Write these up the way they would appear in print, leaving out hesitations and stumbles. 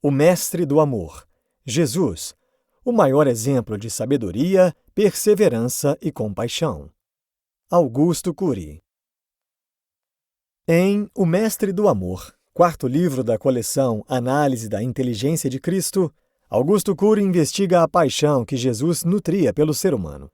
O mestre do amor, Jesus, o maior exemplo de sabedoria, perseverança e compaixão. Augusto Cury. Em O Mestre do Amor, quarto livro da coleção Análise da Inteligência de Cristo, Augusto Cury investiga a paixão que Jesus nutria pelo ser humano.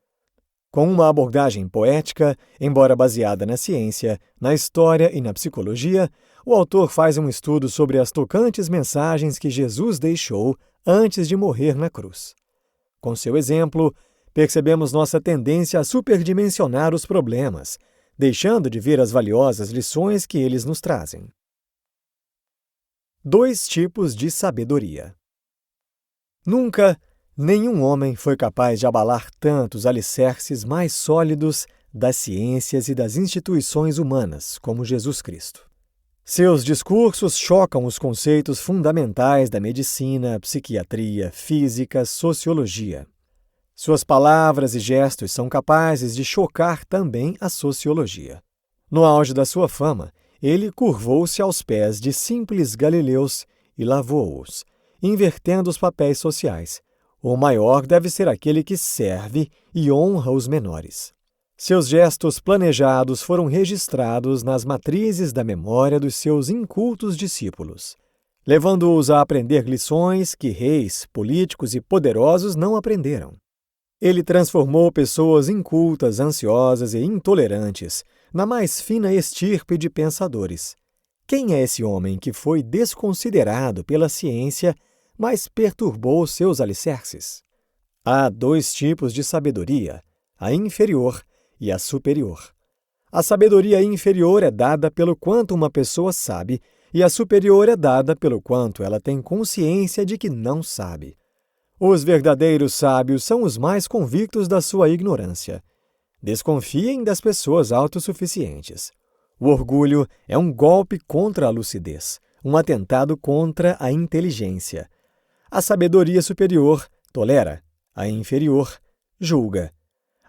Com uma abordagem poética, embora baseada na ciência, na história e na psicologia, o autor faz um estudo sobre as tocantes mensagens que Jesus deixou antes de morrer na cruz. Com seu exemplo, percebemos nossa tendência a superdimensionar os problemas, deixando de ver as valiosas lições que eles nos trazem. 2 tipos de sabedoria. Nunca nenhum homem foi capaz de abalar tantos alicerces mais sólidos das ciências e das instituições humanas como Jesus Cristo. Seus discursos chocam os conceitos fundamentais da medicina, psiquiatria, física, sociologia. Suas palavras e gestos são capazes de chocar também a sociologia. No auge da sua fama, ele curvou-se aos pés de simples galileus e lavou-os, invertendo os papéis sociais. O maior deve ser aquele que serve e honra os menores. Seus gestos planejados foram registrados nas matrizes da memória dos seus incultos discípulos, levando-os a aprender lições que reis, políticos e poderosos não aprenderam. Ele transformou pessoas incultas, ansiosas e intolerantes na mais fina estirpe de pensadores. Quem é esse homem que foi desconsiderado pela ciência, mas perturbou seus alicerces? Há 2 tipos de sabedoria, a inferior e a superior. A sabedoria inferior é dada pelo quanto uma pessoa sabe, e a superior é dada pelo quanto ela tem consciência de que não sabe. Os verdadeiros sábios são os mais convictos da sua ignorância. Desconfiem das pessoas autossuficientes. O orgulho é um golpe contra a lucidez, um atentado contra a inteligência. A sabedoria superior tolera, a inferior julga.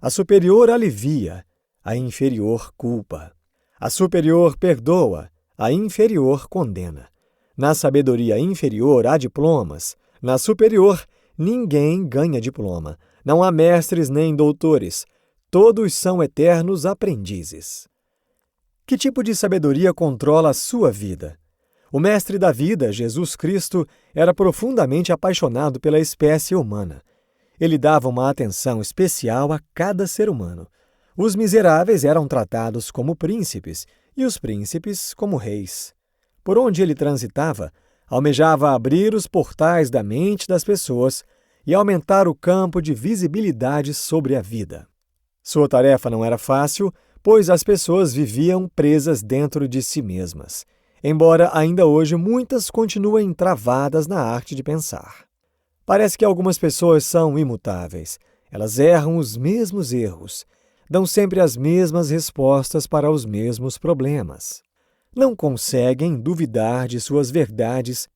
A superior alivia, a inferior culpa. A superior perdoa, a inferior condena. Na sabedoria inferior há diplomas, na superior ninguém ganha diploma. Não há mestres nem doutores, todos são eternos aprendizes. Que tipo de sabedoria controla a sua vida? O mestre da vida, Jesus Cristo, era profundamente apaixonado pela espécie humana. Ele dava uma atenção especial a cada ser humano. Os miseráveis eram tratados como príncipes e os príncipes como reis. Por onde ele transitava, almejava abrir os portais da mente das pessoas e aumentar o campo de visibilidade sobre a vida. Sua tarefa não era fácil, pois as pessoas viviam presas dentro de si mesmas, embora ainda hoje muitas continuem travadas na arte de pensar. Parece que algumas pessoas são imutáveis. Elas erram os mesmos erros, dão sempre as mesmas respostas para os mesmos problemas. Não conseguem duvidar de suas verdades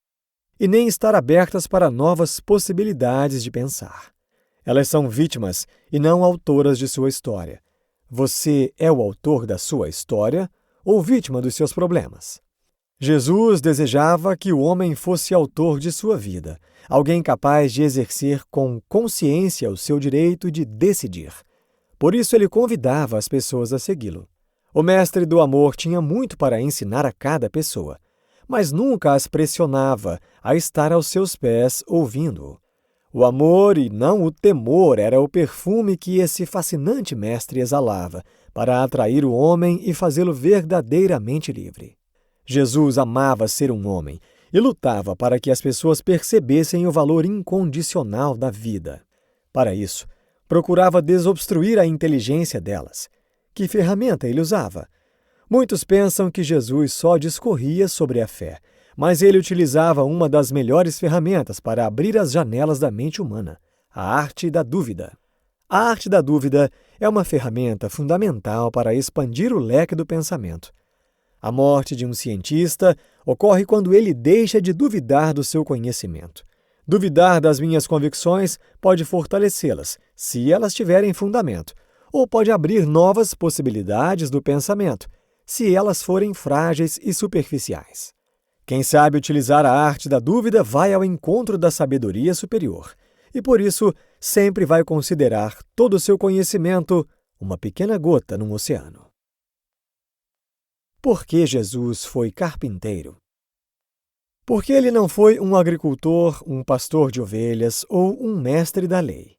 e nem estar abertas para novas possibilidades de pensar. Elas são vítimas e não autoras de sua história. Você é o autor da sua história ou vítima dos seus problemas? Jesus desejava que o homem fosse autor de sua vida, alguém capaz de exercer com consciência o seu direito de decidir. Por isso ele convidava as pessoas a segui-lo. O mestre do amor tinha muito para ensinar a cada pessoa, mas nunca as pressionava a estar aos seus pés ouvindo-o. O amor e não o temor era o perfume que esse fascinante mestre exalava para atrair o homem e fazê-lo verdadeiramente livre. Jesus amava ser um homem e lutava para que as pessoas percebessem o valor incondicional da vida. Para isso, procurava desobstruir a inteligência delas. Que ferramenta ele usava? Muitos pensam que Jesus só discorria sobre a fé, mas ele utilizava uma das melhores ferramentas para abrir as janelas da mente humana, a arte da dúvida. A arte da dúvida é uma ferramenta fundamental para expandir o leque do pensamento. A morte de um cientista ocorre quando ele deixa de duvidar do seu conhecimento. Duvidar das minhas convicções pode fortalecê-las, se elas tiverem fundamento, ou pode abrir novas possibilidades do pensamento, se elas forem frágeis e superficiais. Quem sabe utilizar a arte da dúvida vai ao encontro da sabedoria superior e, por isso, sempre vai considerar todo o seu conhecimento uma pequena gota num oceano. Por que Jesus foi carpinteiro? Porque ele não foi um agricultor, um pastor de ovelhas ou um mestre da lei.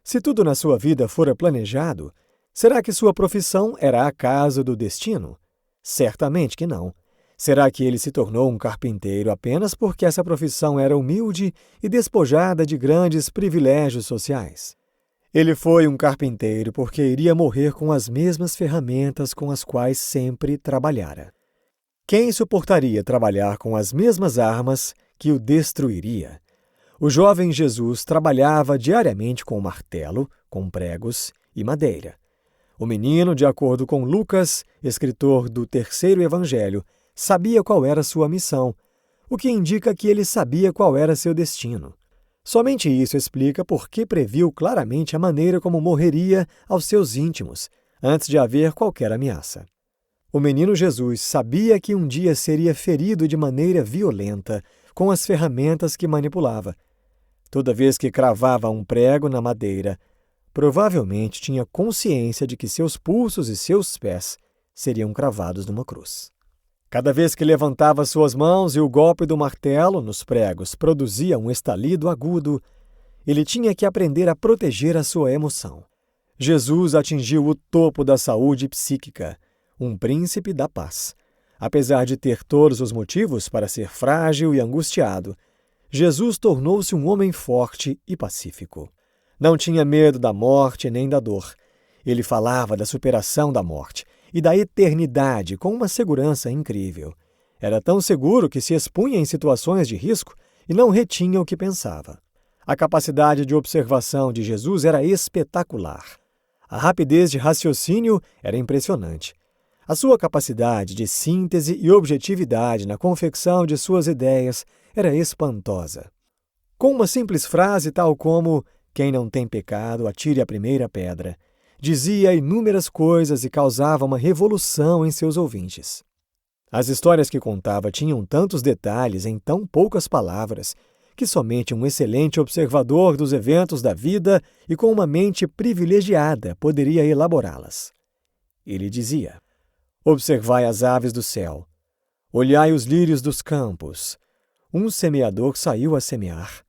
Se tudo na sua vida fora planejado, será que sua profissão era acaso do destino? Certamente que não. Será que ele se tornou um carpinteiro apenas porque essa profissão era humilde e despojada de grandes privilégios sociais? Ele foi um carpinteiro porque iria morrer com as mesmas ferramentas com as quais sempre trabalhara. Quem suportaria trabalhar com as mesmas armas que o destruiria? O jovem Jesus trabalhava diariamente com martelo, com pregos e madeira. O menino, de acordo com Lucas, escritor do terceiro evangelho, sabia qual era sua missão, o que indica que ele sabia qual era seu destino. Somente isso explica por que previu claramente a maneira como morreria aos seus íntimos, antes de haver qualquer ameaça. O menino Jesus sabia que um dia seria ferido de maneira violenta com as ferramentas que manipulava. Toda vez que cravava um prego na madeira, provavelmente tinha consciência de que seus pulsos e seus pés seriam cravados numa cruz. Cada vez que levantava suas mãos e o golpe do martelo nos pregos produzia um estalido agudo, ele tinha que aprender a proteger a sua emoção. Jesus atingiu o topo da saúde psíquica, um príncipe da paz. Apesar de ter todos os motivos para ser frágil e angustiado, Jesus tornou-se um homem forte e pacífico. Não tinha medo da morte nem da dor. Ele falava da superação da morte e da eternidade com uma segurança incrível. Era tão seguro que se expunha em situações de risco e não retinha o que pensava. A capacidade de observação de Jesus era espetacular. A rapidez de raciocínio era impressionante. A sua capacidade de síntese e objetividade na confecção de suas ideias era espantosa. Com uma simples frase tal como "Quem não tem pecado, atire a primeira pedra", dizia inúmeras coisas e causava uma revolução em seus ouvintes. As histórias que contava tinham tantos detalhes em tão poucas palavras que somente um excelente observador dos eventos da vida e com uma mente privilegiada poderia elaborá-las. Ele dizia: "Observai as aves do céu, olhai os lírios dos campos. Um semeador saiu a semear.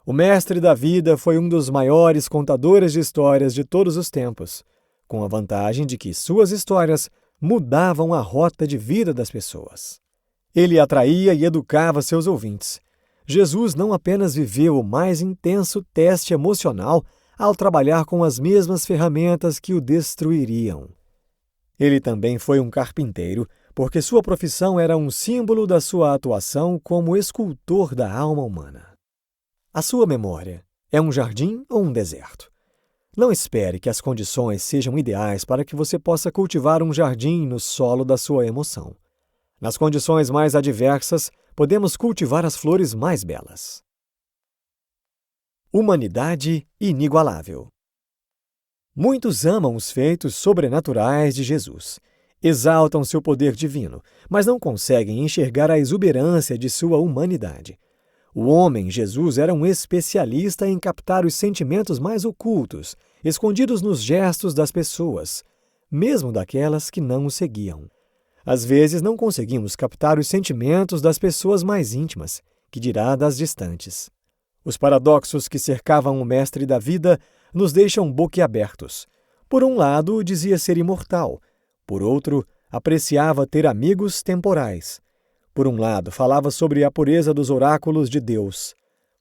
O mestre da vida foi um dos maiores contadores de histórias de todos os tempos, com a vantagem de que suas histórias mudavam a rota de vida das pessoas. Ele atraía e educava seus ouvintes. Jesus não apenas viveu o mais intenso teste emocional ao trabalhar com as mesmas ferramentas que o destruiriam. Ele também foi um carpinteiro, porque sua profissão era um símbolo da sua atuação como escultor da alma humana. A sua memória é um jardim ou um deserto? Não espere que as condições sejam ideais para que você possa cultivar um jardim no solo da sua emoção. Nas condições mais adversas, podemos cultivar as flores mais belas. Humanidade inigualável. Muitos amam os feitos sobrenaturais de Jesus. Exaltam seu poder divino, mas não conseguem enxergar a exuberância de sua humanidade. O homem, Jesus, era um especialista em captar os sentimentos mais ocultos, escondidos nos gestos das pessoas, mesmo daquelas que não o seguiam. Às vezes não conseguimos captar os sentimentos das pessoas mais íntimas, que dirá das distantes. Os paradoxos que cercavam o mestre da vida nos deixam boquiabertos. Por um lado, dizia ser imortal. Por outro, apreciava ter amigos temporais. Por um lado, falava sobre a pureza dos oráculos de Deus.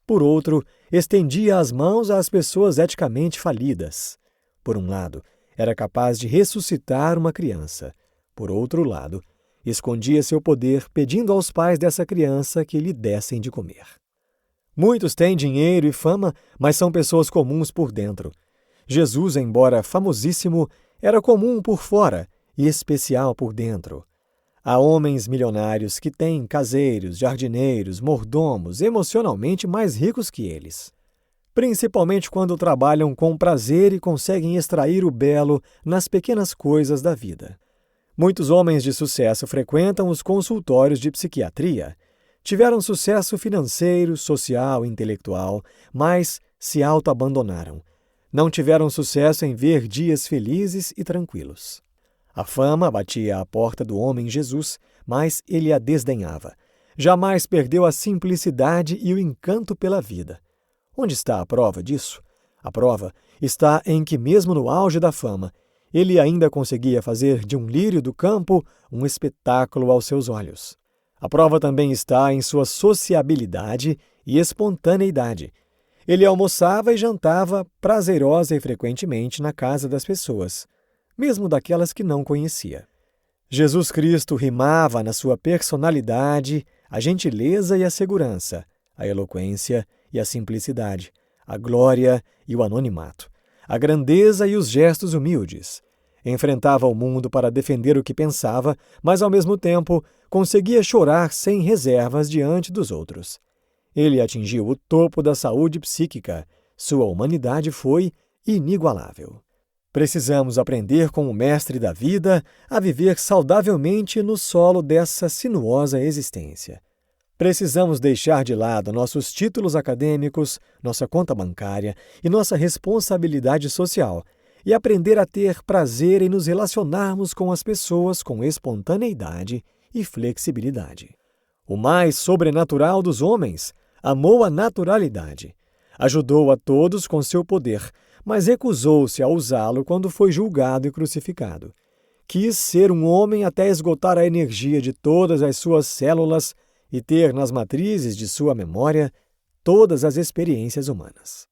Por outro, estendia as mãos às pessoas eticamente falidas. Por um lado, era capaz de ressuscitar uma criança. Por outro lado, escondia seu poder pedindo aos pais dessa criança que lhe dessem de comer. Muitos têm dinheiro e fama, mas são pessoas comuns por dentro. Jesus, embora famosíssimo, era comum por fora e especial por dentro. Há homens milionários que têm caseiros, jardineiros, mordomos emocionalmente mais ricos que eles. Principalmente quando trabalham com prazer e conseguem extrair o belo nas pequenas coisas da vida. Muitos homens de sucesso frequentam os consultórios de psiquiatria Tiveram sucesso financeiro, social e intelectual, mas se auto-abandonaram. Não tiveram sucesso em ver dias felizes e tranquilos. A fama batia à porta do homem Jesus, mas ele a desdenhava. Jamais perdeu a simplicidade e o encanto pela vida. Onde está a prova disso? A prova está em que, mesmo no auge da fama, ele ainda conseguia fazer de um lírio do campo um espetáculo aos seus olhos. A prova também está em sua sociabilidade e espontaneidade. Ele almoçava e jantava prazerosa e frequentemente na casa das pessoas, mesmo daquelas que não conhecia. Jesus Cristo rimava na sua personalidade a gentileza e a segurança, a eloquência e a simplicidade, a glória e o anonimato, a grandeza e os gestos humildes. Enfrentava o mundo para defender o que pensava, mas ao mesmo tempo conseguia chorar sem reservas diante dos outros. Ele atingiu o topo da saúde psíquica. Sua humanidade foi inigualável. Precisamos aprender com o mestre da vida a viver saudavelmente no solo dessa sinuosa existência. Precisamos deixar de lado nossos títulos acadêmicos, nossa conta bancária e nossa responsabilidade social e aprender a ter prazer em nos relacionarmos com as pessoas com espontaneidade e flexibilidade. O mais sobrenatural dos homens amou a naturalidade. Ajudou a todos com seu poder, mas recusou-se a usá-lo quando foi julgado e crucificado. Quis ser um homem até esgotar a energia de todas as suas células e ter nas matrizes de sua memória todas as experiências humanas.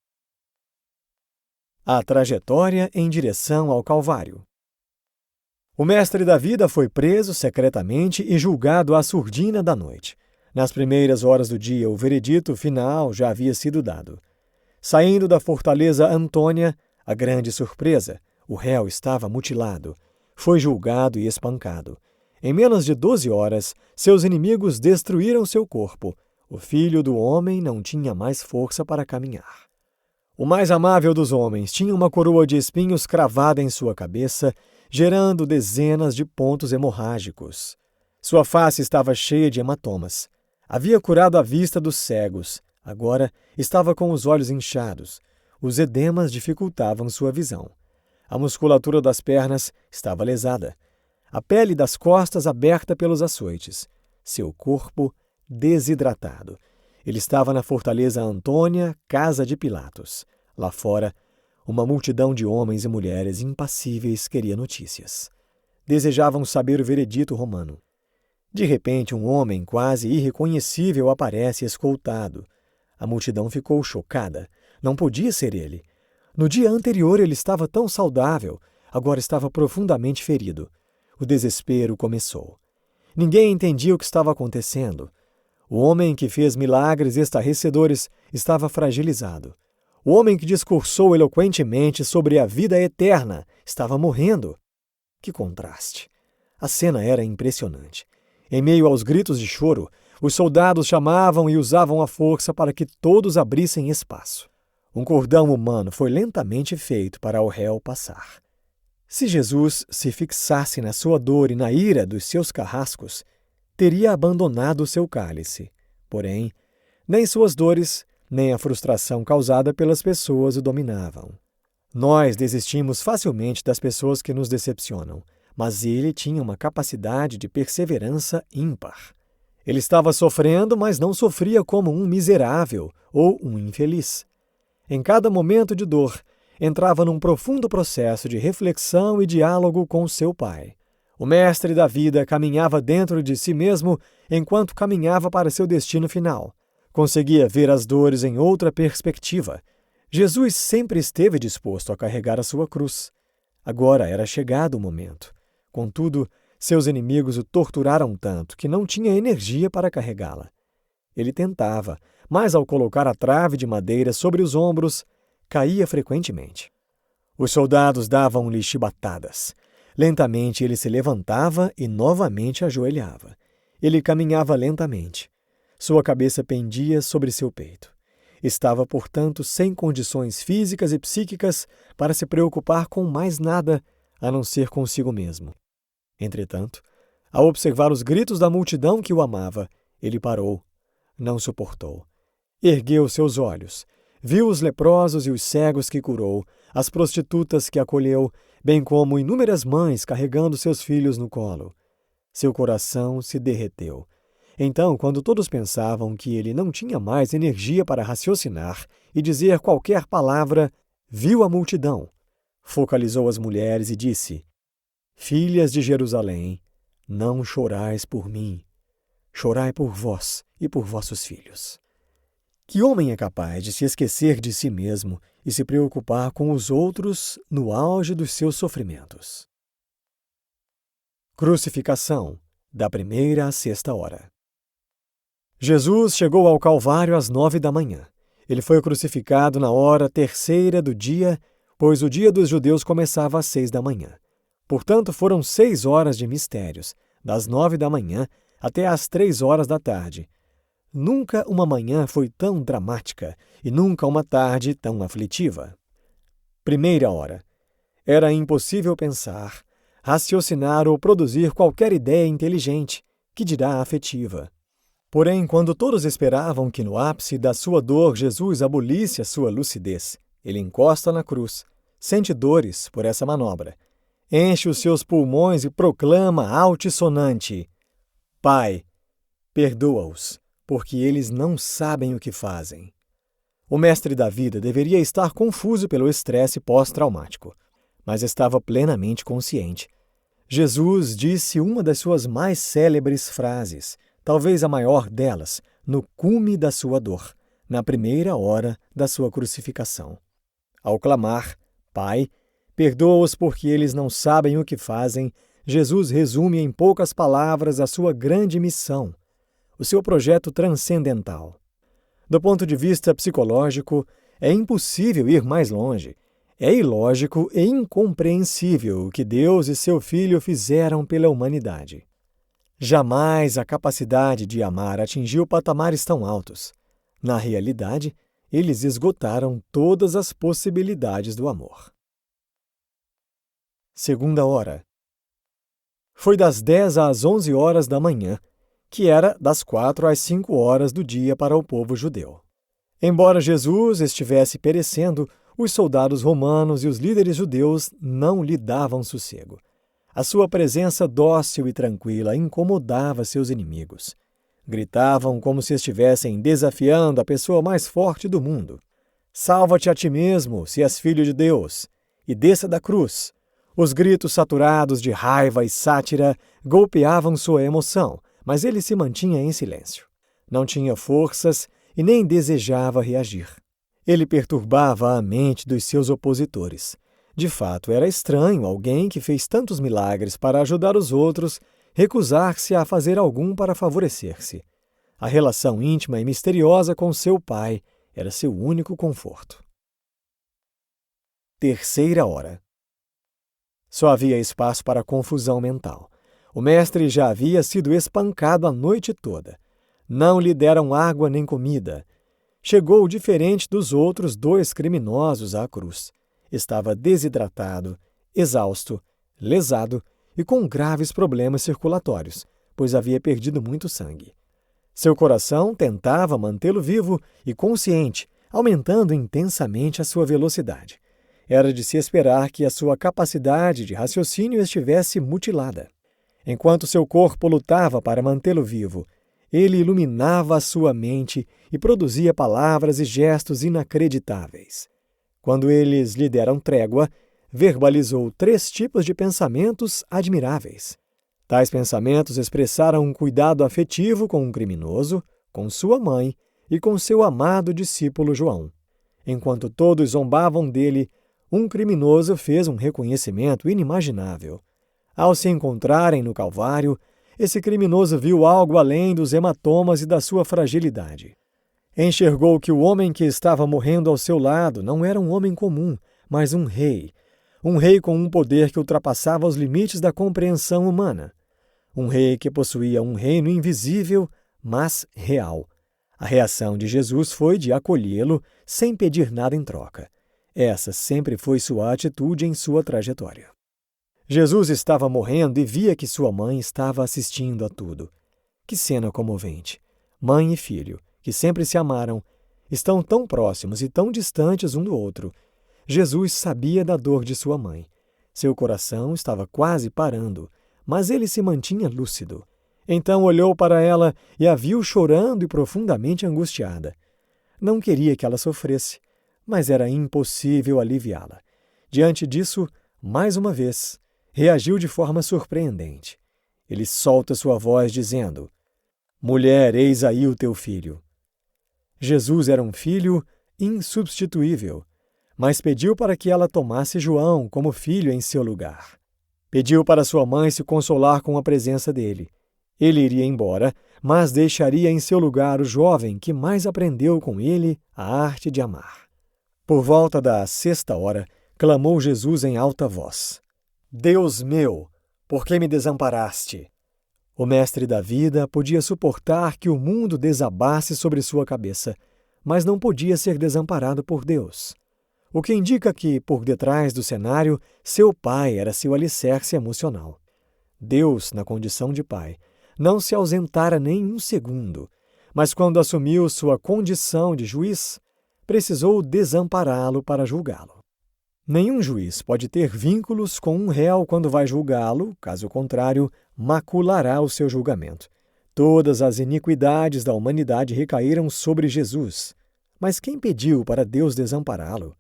A trajetória em direção ao Calvário. O mestre da vida foi preso secretamente e julgado à surdina da noite. Nas primeiras horas do dia, o veredito final já havia sido dado. Saindo da fortaleza Antônia, a grande surpresa, o réu estava mutilado. Foi julgado e espancado. Em menos de 12 horas, seus inimigos destruíram seu corpo. O filho do homem não tinha mais força para caminhar. O mais amável dos homens tinha uma coroa de espinhos cravada em sua cabeça, gerando dezenas de pontos hemorrágicos. Sua face estava cheia de hematomas. Havia curado a vista dos cegos. Agora estava com os olhos inchados. Os edemas dificultavam sua visão. A musculatura das pernas estava lesada. A pele das costas aberta pelos açoites. Seu corpo desidratado. Ele estava na fortaleza Antônia, casa de Pilatos. Lá fora, uma multidão de homens e mulheres impassíveis queria notícias. Desejavam saber o veredito romano. De repente, um homem quase irreconhecível aparece escoltado. A multidão ficou chocada. Não podia ser ele. No dia anterior ele estava tão saudável, agora estava profundamente ferido. O desespero começou. Ninguém entendia o que estava acontecendo. O homem que fez milagres estarrecedores estava fragilizado. O homem que discursou eloquentemente sobre a vida eterna estava morrendo. Que contraste! A cena era impressionante. Em meio aos gritos de choro, os soldados chamavam e usavam a força para que todos abrissem espaço. Um cordão humano foi lentamente feito para o réu passar. Se Jesus se fixasse na sua dor e na ira dos seus carrascos, teria abandonado o seu cálice. Porém, nem suas dores, nem a frustração causada pelas pessoas o dominavam. Nós desistimos facilmente das pessoas que nos decepcionam, mas ele tinha uma capacidade de perseverança ímpar. Ele estava sofrendo, mas não sofria como um miserável ou um infeliz. Em cada momento de dor, entrava num profundo processo de reflexão e diálogo com seu Pai. O mestre da vida caminhava dentro de si mesmo enquanto caminhava para seu destino final. Conseguia ver as dores em outra perspectiva. Jesus sempre esteve disposto a carregar a sua cruz. Agora era chegado o momento. Contudo, seus inimigos o torturaram tanto que não tinha energia para carregá-la. Ele tentava, mas ao colocar a trave de madeira sobre os ombros, caía frequentemente. Os soldados davam-lhe chibatadas. Lentamente ele se levantava e novamente ajoelhava. Ele caminhava lentamente. Sua cabeça pendia sobre seu peito. Estava, portanto, sem condições físicas e psíquicas para se preocupar com mais nada a não ser consigo mesmo. Entretanto, ao observar os gritos da multidão que o amava, ele parou, não suportou. Ergueu seus olhos, viu os leprosos e os cegos que curou, as prostitutas que acolheu, bem como inúmeras mães carregando seus filhos no colo. Seu coração se derreteu. Então, quando todos pensavam que ele não tinha mais energia para raciocinar e dizer qualquer palavra, viu a multidão, focalizou as mulheres e disse: Filhas de Jerusalém, não chorais por mim, chorai por vós e por vossos filhos. Que homem é capaz de se esquecer de si mesmo e se preocupar com os outros no auge dos seus sofrimentos? Crucificação, da 1ª à 6ª hora. Jesus chegou ao Calvário às 9 da manhã. Ele foi crucificado na hora 3ª do dia, pois o dia dos judeus começava às 6 da manhã. Portanto, foram 6 horas de mistérios, das 9 da manhã até às 3 horas da tarde. Nunca uma manhã foi tão dramática e nunca uma tarde tão aflitiva. 1ª hora. Era impossível pensar, raciocinar ou produzir qualquer ideia inteligente, que dirá afetiva. Porém, quando todos esperavam que no ápice da sua dor Jesus abolisse a sua lucidez, ele encosta na cruz, sente dores por essa manobra, enche os seus pulmões e proclama altissonante: Pai, perdoa-os, porque eles não sabem o que fazem. O mestre da vida deveria estar confuso pelo estresse pós-traumático, mas estava plenamente consciente. Jesus disse uma das suas mais célebres frases, talvez a maior delas, no cume da sua dor, na 1ª hora da sua crucificação. Ao clamar, Pai, perdoa-os porque eles não sabem o que fazem, Jesus resume em poucas palavras a sua grande missão, o seu projeto transcendental. Do ponto de vista psicológico, é impossível ir mais longe. É ilógico e incompreensível o que Deus e seu Filho fizeram pela humanidade. Jamais a capacidade de amar atingiu patamares tão altos. Na realidade, eles esgotaram todas as possibilidades do amor. 2ª hora. Foi das 10 às 11 horas da manhã, que era das 4 às 5 horas do dia para o povo judeu. Embora Jesus estivesse perecendo, os soldados romanos e os líderes judeus não lhe davam sossego. A sua presença dócil e tranquila incomodava seus inimigos. Gritavam como se estivessem desafiando a pessoa mais forte do mundo. Salva-te a ti mesmo, se és filho de Deus, e desça da cruz. Os gritos saturados de raiva e sátira golpeavam sua emoção, mas ele se mantinha em silêncio. Não tinha forças e nem desejava reagir. Ele perturbava a mente dos seus opositores. De fato, era estranho alguém que fez tantos milagres para ajudar os outros recusar-se a fazer algum para favorecer-se. A relação íntima e misteriosa com seu pai era seu único conforto. 3ª hora. Só havia espaço para confusão mental. O mestre já havia sido espancado a noite toda. Não lhe deram água nem comida. Chegou diferente dos outros 2 criminosos à cruz. Estava desidratado, exausto, lesado e com graves problemas circulatórios, pois havia perdido muito sangue. Seu coração tentava mantê-lo vivo e consciente, aumentando intensamente a sua velocidade. Era de se esperar que a sua capacidade de raciocínio estivesse mutilada. Enquanto seu corpo lutava para mantê-lo vivo, ele iluminava a sua mente e produzia palavras e gestos inacreditáveis. Quando eles lhe deram trégua, verbalizou 3 tipos de pensamentos admiráveis. Tais pensamentos expressaram um cuidado afetivo com um criminoso, com sua mãe e com seu amado discípulo João. Enquanto todos zombavam dele, um criminoso fez um reconhecimento inimaginável. Ao se encontrarem no Calvário, esse criminoso viu algo além dos hematomas e da sua fragilidade. Enxergou que o homem que estava morrendo ao seu lado não era um homem comum, mas um rei com um poder que ultrapassava os limites da compreensão humana. Um rei que possuía um reino invisível, mas real. A reação de Jesus foi de acolhê-lo sem pedir nada em troca. Essa sempre foi sua atitude em sua trajetória. Jesus estava morrendo e via que sua mãe estava assistindo a tudo. Que cena comovente! Mãe e filho, que sempre se amaram, estão tão próximos e tão distantes um do outro. Jesus sabia da dor de sua mãe. Seu coração estava quase parando, mas ele se mantinha lúcido. Então olhou para ela e a viu chorando e profundamente angustiada. Não queria que ela sofresse, mas era impossível aliviá-la. Diante disso, mais uma vez, reagiu de forma surpreendente. Ele solta sua voz dizendo: Mulher, eis aí o teu filho. Jesus era um filho insubstituível, mas pediu para que ela tomasse João como filho em seu lugar. Pediu para sua mãe se consolar com a presença dele. Ele iria embora, mas deixaria em seu lugar o jovem que mais aprendeu com ele a arte de amar. Por volta da 6ª, clamou Jesus em alta voz: Deus meu, por que me desamparaste? O mestre da vida podia suportar que o mundo desabasse sobre sua cabeça, mas não podia ser desamparado por Deus. O que indica que, por detrás do cenário, seu pai era seu alicerce emocional. Deus, na condição de pai, não se ausentara nem um segundo, mas quando assumiu sua condição de juiz, precisou desampará-lo para julgá-lo. Nenhum juiz pode ter vínculos com um réu quando vai julgá-lo, caso contrário, maculará o seu julgamento. Todas as iniquidades da humanidade recaíram sobre Jesus. Mas quem pediu para Deus desampará-lo?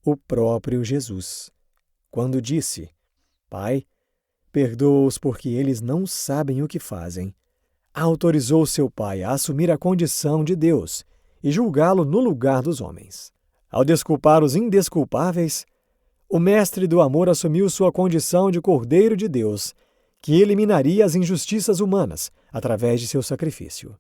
O próprio Jesus. Quando disse: Pai, perdoa-os porque eles não sabem o que fazem, autorizou seu pai a assumir a condição de Deus e julgá-lo no lugar dos homens. Ao desculpar os indesculpáveis, o mestre do amor assumiu sua condição de Cordeiro de Deus, que eliminaria as injustiças humanas através de seu sacrifício.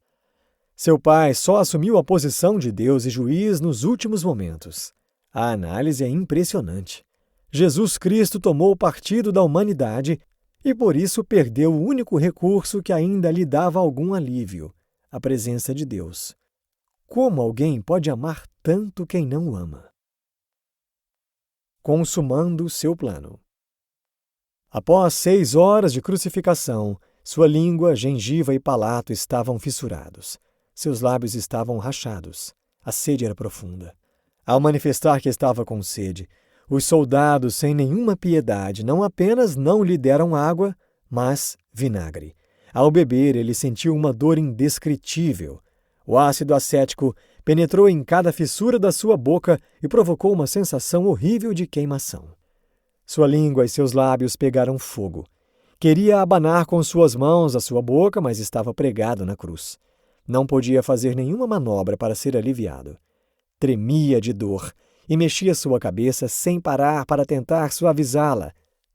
Seu pai só assumiu a posição de Deus e juiz nos últimos momentos. A análise é impressionante. Jesus Cristo tomou partido da humanidade e por isso perdeu o único recurso que ainda lhe dava algum alívio: a presença de Deus. Como alguém pode amar tanto quem não o ama? Consumando seu plano. Após 6 horas de crucificação, sua língua, gengiva e palato estavam fissurados. Seus lábios estavam rachados. A sede era profunda. Ao manifestar que estava com sede, os soldados, sem nenhuma piedade, não apenas não lhe deram água, mas vinagre. Ao beber, ele sentiu uma dor indescritível. O ácido acético penetrou em cada fissura da sua boca e provocou uma sensação horrível de queimação. Sua língua e seus lábios pegaram fogo. Queria abanar com suas mãos a sua boca, mas estava pregado na cruz. Não podia fazer nenhuma manobra para ser aliviado. Tremia de dor e mexia sua cabeça sem parar para tentar suavizá-la.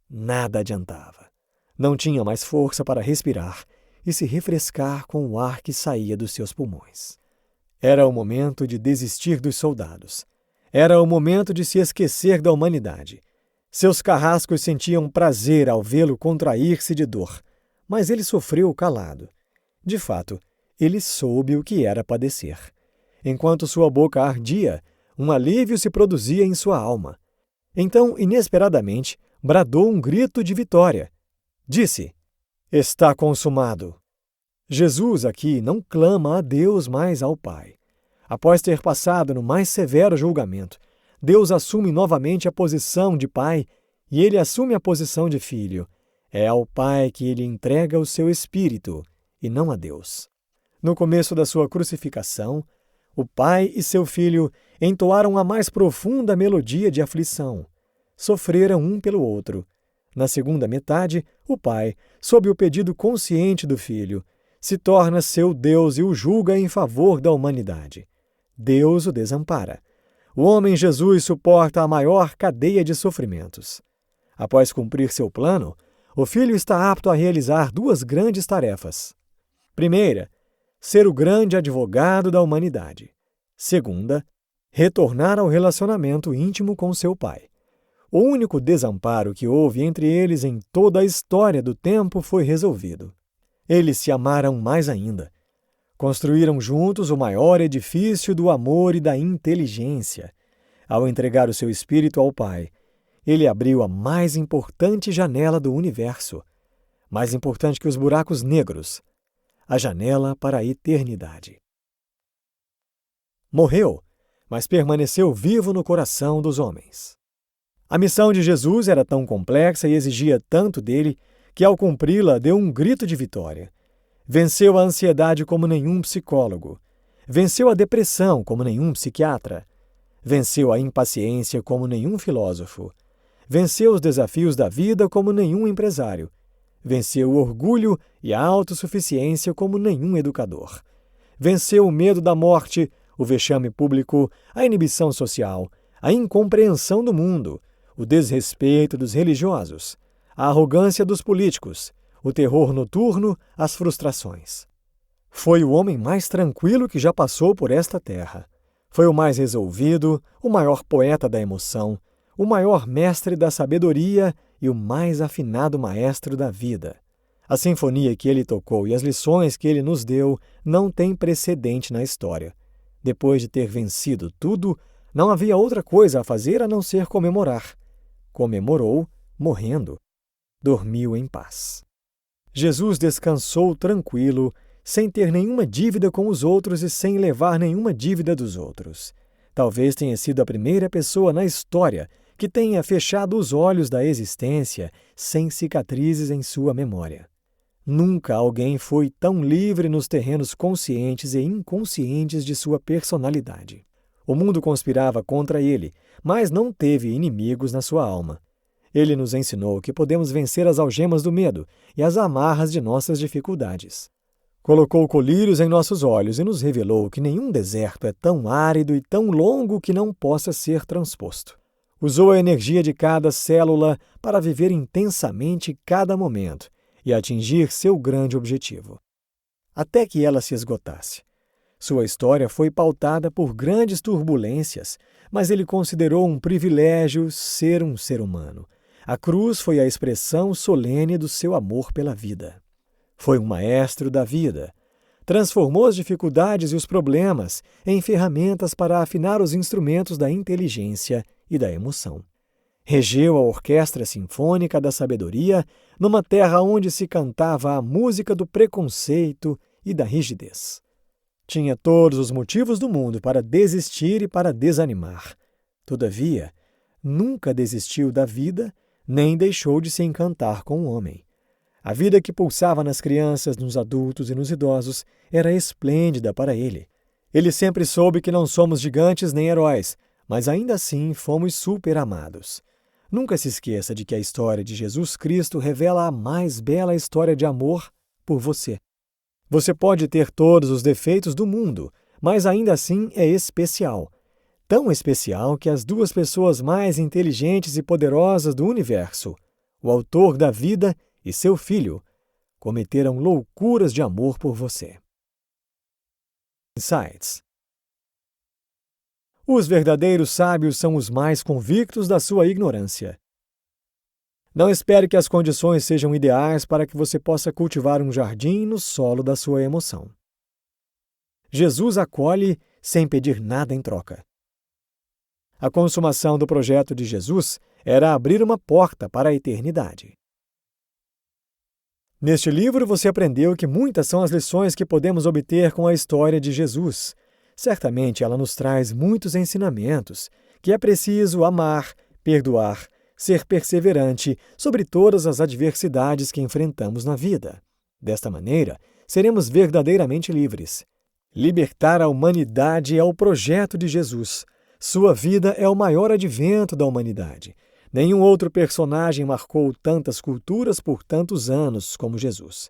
Nada adiantava. Não tinha mais força para respirar e se refrescar com o ar que saía dos seus pulmões. Era o momento de desistir dos soldados. Era o momento de se esquecer da humanidade. Seus carrascos sentiam prazer ao vê-lo contrair-se de dor, mas ele sofreu calado. De fato, ele soube o que era padecer. Enquanto sua boca ardia, um alívio se produzia em sua alma. Então, inesperadamente, bradou um grito de vitória. Disse: Está consumado. Jesus aqui não clama a Deus, mas ao Pai. Após ter passado no mais severo julgamento, Deus assume novamente a posição de Pai e ele assume a posição de Filho. É ao Pai que ele entrega o seu Espírito e não a Deus. No começo da sua crucificação, o Pai e seu Filho entoaram a mais profunda melodia de aflição. Sofreram um pelo outro. Na segunda metade, o Pai, sob o pedido consciente do Filho, se torna seu Deus e o julga em favor da humanidade. Deus o desampara. O homem Jesus suporta a maior cadeia de sofrimentos. Após cumprir seu plano, o Filho está apto a realizar 2 grandes tarefas. Primeira, ser o grande advogado da humanidade. Segunda, retornar ao relacionamento íntimo com seu Pai. O único desamparo que houve entre eles em toda a história do tempo foi resolvido. Eles se amaram mais ainda. Construíram juntos o maior edifício do amor e da inteligência. Ao entregar o seu espírito ao Pai, ele abriu a mais importante janela do universo, mais importante que os buracos negros, a janela para a eternidade. Morreu, mas permaneceu vivo no coração dos homens. A missão de Jesus era tão complexa e exigia tanto dele que, ao cumpri-la, deu um grito de vitória. Venceu a ansiedade como nenhum psicólogo. Venceu a depressão como nenhum psiquiatra. Venceu a impaciência como nenhum filósofo. Venceu os desafios da vida como nenhum empresário. Venceu o orgulho e a autossuficiência como nenhum educador. Venceu o medo da morte, o vexame público, a inibição social, a incompreensão do mundo, o desrespeito dos religiosos, a arrogância dos políticos, o terror noturno, as frustrações. Foi o homem mais tranquilo que já passou por esta terra. Foi o mais resolvido, o maior poeta da emoção, o maior mestre da sabedoria e o mais afinado maestro da vida. A sinfonia que ele tocou e as lições que ele nos deu não têm precedente na história. Depois de ter vencido tudo, não havia outra coisa a fazer a não ser comemorar. Comemorou, morrendo. Dormiu em paz. Jesus descansou tranquilo, sem ter nenhuma dívida com os outros e sem levar nenhuma dívida dos outros. Talvez tenha sido a primeira pessoa na história que tenha fechado os olhos da existência sem cicatrizes em sua memória. Nunca alguém foi tão livre nos terrenos conscientes e inconscientes de sua personalidade. O mundo conspirava contra ele, mas não teve inimigos na sua alma. Ele nos ensinou que podemos vencer as algemas do medo e as amarras de nossas dificuldades. Colocou colírios em nossos olhos e nos revelou que nenhum deserto é tão árido e tão longo que não possa ser transposto. Usou a energia de cada célula para viver intensamente cada momento e atingir seu grande objetivo, até que ela se esgotasse. Sua história foi pautada por grandes turbulências, mas ele considerou um privilégio ser um ser humano. A cruz foi a expressão solene do seu amor pela vida. Foi um maestro da vida. Transformou as dificuldades e os problemas em ferramentas para afinar os instrumentos da inteligência e da emoção. Regeu a orquestra sinfônica da sabedoria numa terra onde se cantava a música do preconceito e da rigidez. Tinha todos os motivos do mundo para desistir e para desanimar. Todavia, nunca desistiu da vida, nem deixou de se encantar com o homem. A vida que pulsava nas crianças, nos adultos e nos idosos era esplêndida para ele. Ele sempre soube que não somos gigantes nem heróis, mas ainda assim fomos super amados. Nunca se esqueça de que a história de Jesus Cristo revela a mais bela história de amor por você. Você pode ter todos os defeitos do mundo, mas ainda assim é especial. Tão especial que as duas pessoas mais inteligentes e poderosas do universo, o autor da vida e seu filho, cometeram loucuras de amor por você. Insights. Os verdadeiros sábios são os mais convictos da sua ignorância. Não espere que as condições sejam ideais para que você possa cultivar um jardim no solo da sua emoção. Jesus acolhe sem pedir nada em troca. A consumação do projeto de Jesus era abrir uma porta para a eternidade. Neste livro você aprendeu que muitas são as lições que podemos obter com a história de Jesus. Certamente ela nos traz muitos ensinamentos, que é preciso amar, perdoar, ser perseverante sobre todas as adversidades que enfrentamos na vida. Desta maneira, seremos verdadeiramente livres. Libertar a humanidade é o projeto de Jesus. Sua vida é o maior advento da humanidade. Nenhum outro personagem marcou tantas culturas por tantos anos como Jesus.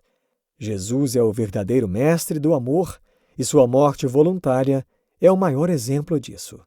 Jesus é o verdadeiro mestre do amor e sua morte voluntária é o maior exemplo disso.